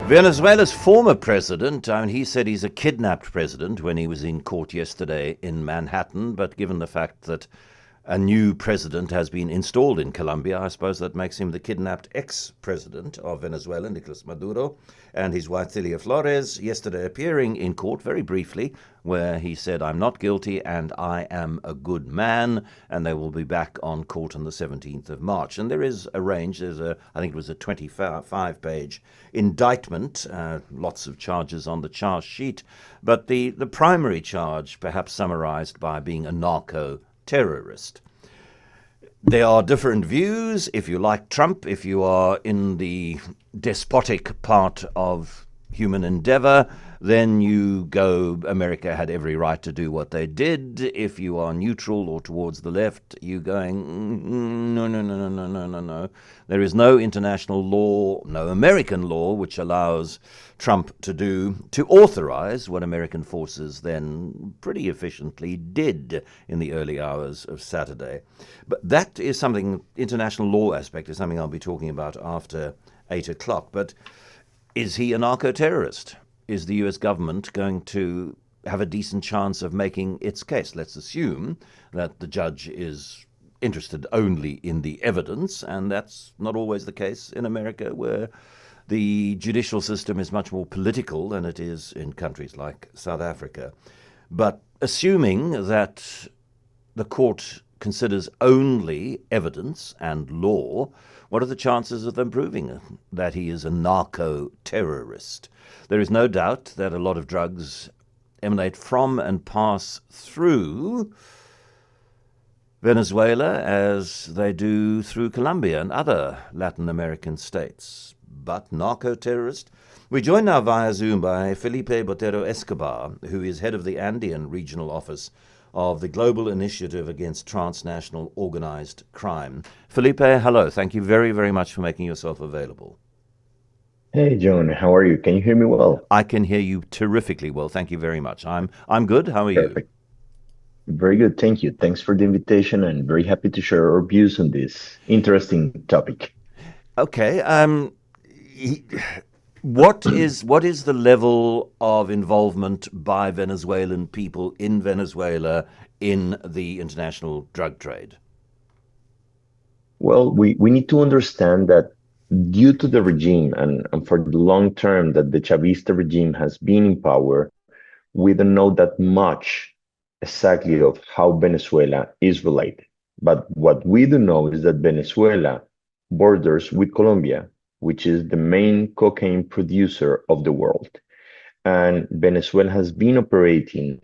Venezuela's former president, he said he's a kidnapped president when he was in court yesterday in Manhattan, but given the fact that a new president has been installed in Colombia, I suppose that makes him the kidnapped ex-president of Venezuela, Nicolás Maduro, and his wife Celia Flores, yesterday appearing in court very briefly, where he said, "I'm not guilty and I am a good man," and they will be back on court on the 17th of March. And there is a range, I think it was a 25-page indictment, lots of charges on the charge sheet, but the primary charge perhaps summarized by being a narco-terrorist. There are different views. If you like Trump, if you are in the despotic part of human endeavor, then you go, America had every right to do what they did. If you are neutral or towards the left, you going, no, no, no, no, no, no, no, no. There is no international law, no American law, which allows Trump to authorize what American forces then pretty efficiently did in the early hours of Saturday. But that is something, international law aspect is something I'll be talking about after 8 o'clock. But is he a narco-terrorist? Is the US government going to have a decent chance of making its case? Let's assume that the judge is interested only in the evidence, and that's not always the case in America, where the judicial system is much more political than it is in countries like South Africa. But assuming that the court considers only evidence and law, what are the chances of them proving that he is a narco-terrorist? There is no doubt that a lot of drugs emanate from and pass through Venezuela as they do through Colombia and other Latin American states. But narco-terrorist? We're joined now via Zoom by Felipe Botero Escobar, who is head of the Andean regional office of the Global Initiative Against Transnational Organized Crime. Felipe, hello. Thank you very, very much for making yourself available. Hey, John. How are you? Can you hear me well? I can hear you terrifically well. Thank you very much. I'm good. How are you? Perfect. Very good. Thank you. Thanks for the invitation and very happy to share our views on this interesting topic. Okay. What is the level of involvement by Venezuelan people in Venezuela in the international drug trade? Well, we need to understand that due to the regime and for the long term that the Chavista regime has been in power, we don't know that much exactly of how Venezuela is related. But what we do know is that Venezuela borders with Colombia, which is the main cocaine producer of the world. And Venezuela has been operating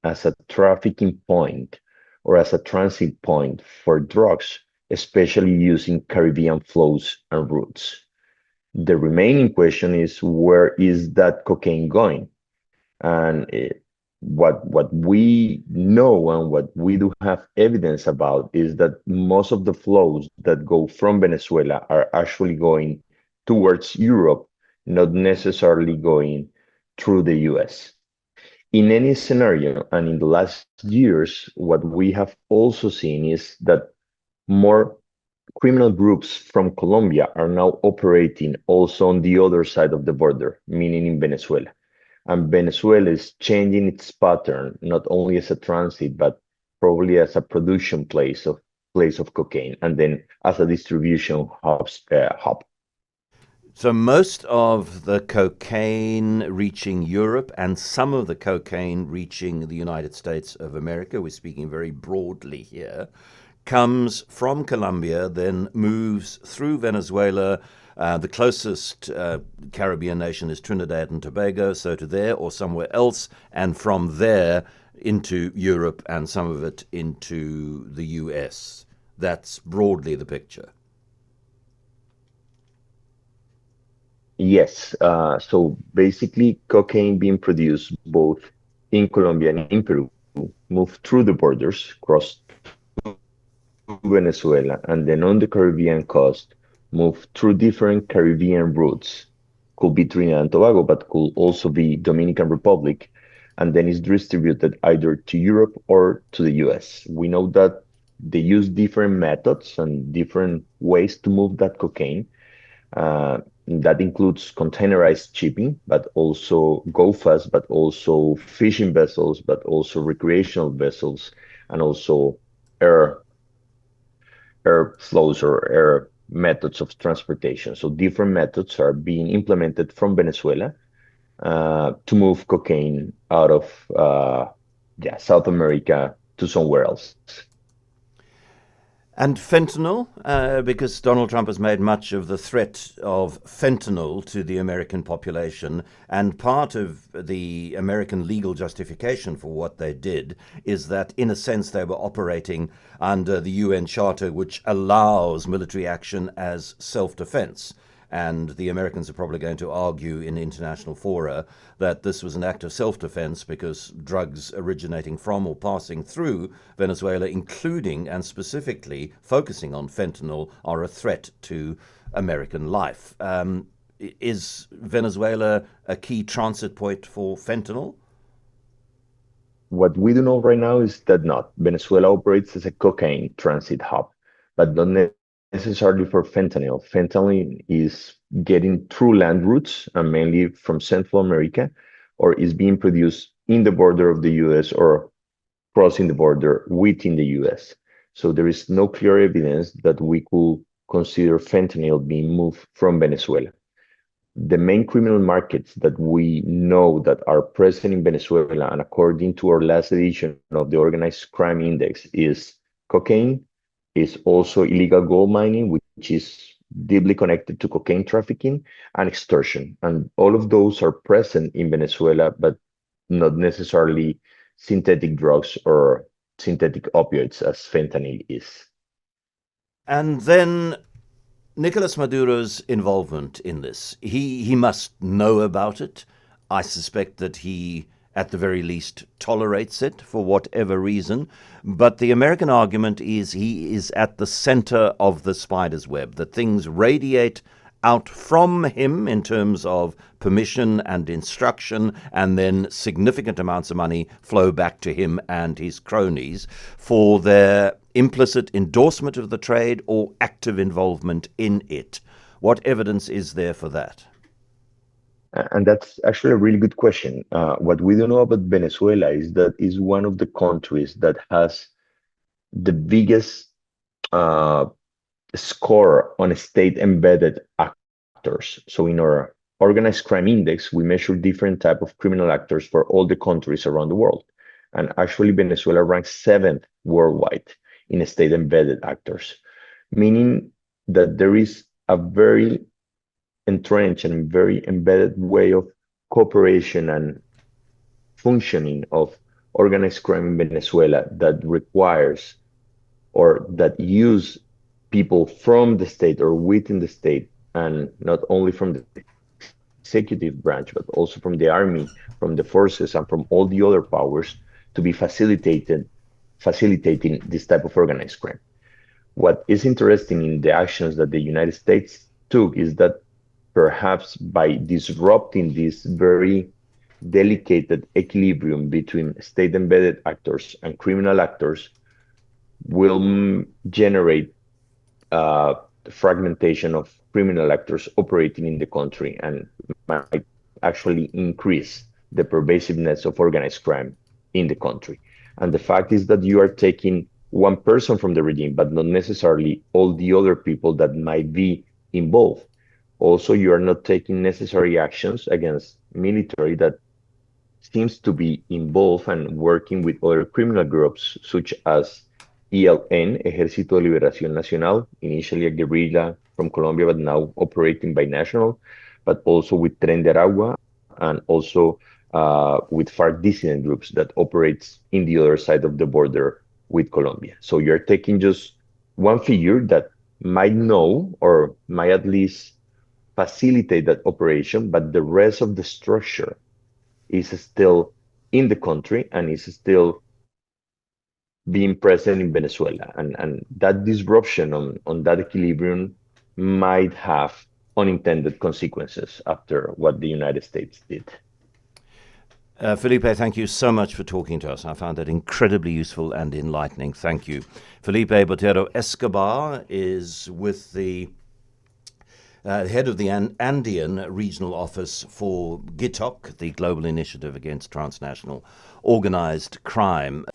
as a trafficking point or as a transit point for drugs, especially using Caribbean flows and routes. The remaining question is, where is that cocaine going? And what we know and what we do have evidence about is that most of the flows that go from Venezuela are actually going towards Europe, not necessarily going through the US. In any scenario, and in the last years, what we have also seen is that more criminal groups from Colombia are now operating also on the other side of the border, meaning in Venezuela. And Venezuela is changing its pattern, not only as a transit, but probably as a production place of cocaine, and then as a distribution hub. So most of the cocaine reaching Europe and some of the cocaine reaching the United States of America, we're speaking very broadly here, comes from Colombia, then moves through Venezuela. The closest Caribbean nation is Trinidad and Tobago, so to there or somewhere else, and from there into Europe and some of it into the US. That's broadly the picture. Yes, so basically cocaine being produced both in Colombia and in Peru, moved through the borders, crossed to Venezuela, and then on the Caribbean coast, move through different Caribbean routes. Could be Trinidad and Tobago, but could also be Dominican Republic, and then is distributed either to Europe or to the US. We know that they use different methods and different ways to move that cocaine. That includes containerized shipping, but also go fast, but also fishing vessels, but also recreational vessels, and also air air flows or air methods of transportation. So different methods are being implemented from Venezuela to move cocaine out of South America to somewhere else. And fentanyl, because Donald Trump has made much of the threat of fentanyl to the American population, and part of the American legal justification for what they did is that, in a sense, they were operating under the UN Charter, which allows military action as self-defense. And the Americans are probably going to argue in international fora that this was an act of self-defense because drugs originating from or passing through Venezuela, including and specifically focusing on fentanyl, are a threat to American life. Is Venezuela a key transit point for fentanyl? What we do know right now is that not. Venezuela operates as a cocaine transit hub, but not necessarily for fentanyl. Fentanyl is getting through land routes, and mainly from Central America, or is being produced in the border of the US or crossing the border within the US. So there is no clear evidence that we could consider fentanyl being moved from Venezuela. The main criminal markets that we know that are present in Venezuela, and according to our last edition of the Organized Crime Index, is cocaine, is also illegal gold mining, which is deeply connected to cocaine trafficking, and extortion. And all of those are present in Venezuela, but not necessarily synthetic drugs or synthetic opioids as fentanyl is. And then Nicolás Maduro's involvement in this. He must know about it. I suspect that he, at the very least, tolerates it for whatever reason. But the American argument is he is at the center of the spider's web, that things radiate out from him in terms of permission and instruction, and then significant amounts of money flow back to him and his cronies for their implicit endorsement of the trade or active involvement in it. What evidence is there for that? And that's actually a really good question. What we don't know about Venezuela is that it's one of the countries that has the biggest score on state-embedded actors. So in our organized crime index, we measure different type of criminal actors for all the countries around the world. And actually, Venezuela ranks 7th worldwide in state-embedded actors, meaning that there is a very entrenched and very embedded way of cooperation and functioning of organized crime in Venezuela that requires or that use people from the state or within the state, and not only from the executive branch, but also from the army, from the forces, and from all the other powers to be facilitating this type of organized crime. What is interesting in the actions that the United States took is that perhaps by disrupting this very delicate equilibrium between state-embedded actors and criminal actors will generate fragmentation of criminal actors operating in the country and might actually increase the pervasiveness of organized crime in the country. And the fact is that you are taking one person from the regime, but not necessarily all the other people that might be involved. Also, you are not taking necessary actions against military that seems to be involved and working with other criminal groups, such as ELN, Ejército de Liberación Nacional, initially a guerrilla from Colombia, but now operating binational, but also with Tren de Aragua, and also with FARC dissident groups that operates in the other side of the border with Colombia. So you're taking just one figure that might know or might at least facilitate that operation, but the rest of the structure is still in the country and is still being present in Venezuela. And that disruption on that equilibrium might have unintended consequences after what the United States did. Felipe, thank you so much for talking to us. I found that incredibly useful and enlightening. Thank you. Felipe Botero Escobar is with the head of the Andean regional office for GI-TOC, the global initiative against transnational organized crime.